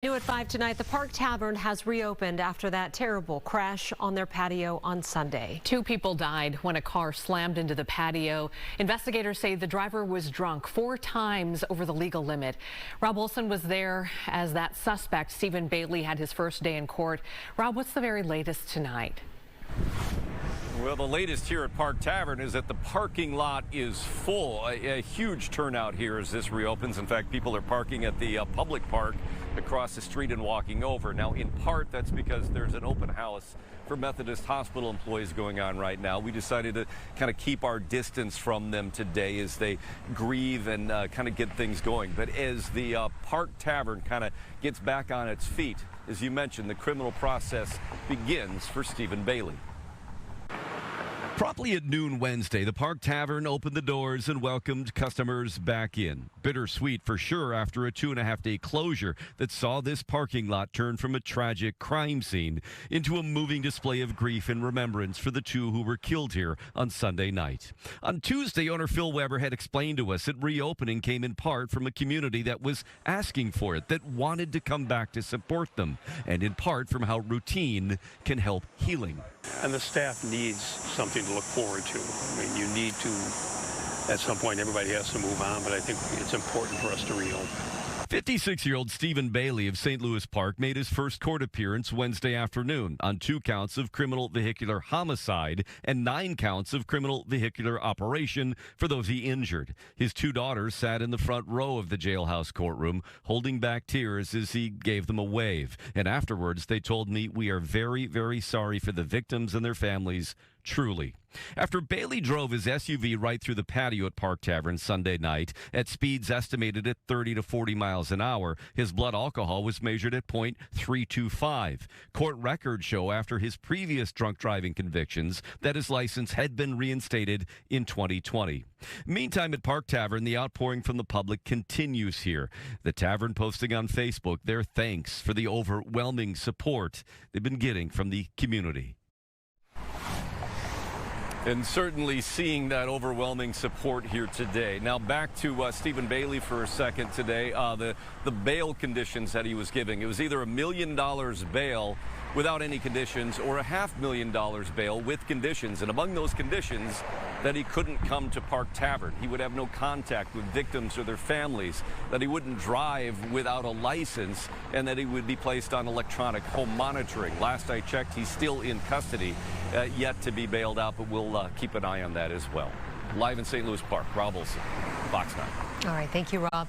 New at 5 tonight, the Park Tavern has reopened after that terrible crash on their patio on Sunday. 2 people died when a car slammed into the patio. Investigators say the driver was drunk 4 times over the legal limit. Rob Wilson was there as that suspect, Stephen Bailey, had his first day in court. Rob, what's the very latest tonight? Well, the latest here at Park Tavern is that the parking lot is full. A huge turnout here as this reopens. In fact, people are parking at the public park across the street and walking over. Now, in part, that's because there's an open house for Methodist Hospital employees going on right now. We decided to kind of keep our distance from them today as they grieve and kind of get things going. But as the Park Tavern kind of gets back on its feet, as you mentioned, the criminal process begins for Stephen Bailey. Promptly at noon Wednesday, the Park Tavern opened the doors and welcomed customers back in. Bittersweet for sure after a 2.5-day closure that saw this parking lot turn from a tragic crime scene into a moving display of grief and remembrance for the 2 who were killed here on Sunday night. On Tuesday, owner Phil Weber had explained to us that reopening came in part from a community that was asking for it, that wanted to come back to support them, and in part from how routine can help healing. And the staff needs something to look forward to. I mean, you need to, at some point, everybody has to move on, but I think it's important for us to reopen. 56-year-old Stephen Bailey of St. Louis Park made his first court appearance Wednesday afternoon on 2 counts of criminal vehicular homicide and 9 counts of criminal vehicular operation for those he injured. His 2 daughters sat in the front row of the jailhouse courtroom, holding back tears as he gave them a wave. And afterwards, they told me, "We are very, very sorry for the victims and their families. Truly." After Bailey drove his SUV right through the patio at Park Tavern Sunday night at speeds estimated at 30 to 40 miles an hour, his blood alcohol was measured at .325. Court records show after his previous drunk driving convictions that his license had been reinstated in 2020. Meantime, at Park Tavern, the outpouring from the public continues here. The tavern posting on Facebook their thanks for the overwhelming support they've been getting from the community. And certainly seeing that overwhelming support here today. Now back to Stephen Bailey for a second today. The bail conditions that he was giving. It was either $1 million bail without any conditions or a $500,000 bail with conditions. And among those conditions, that he couldn't come to Park Tavern. He would have no contact with victims or their families, that he wouldn't drive without a license, and that he would be placed on electronic home monitoring. Last I checked, he's still in custody, yet to be bailed out, but we'll keep an eye on that as well. Live in St. Louis Park, Rob Wilson, Fox 9. All right, thank you, Rob.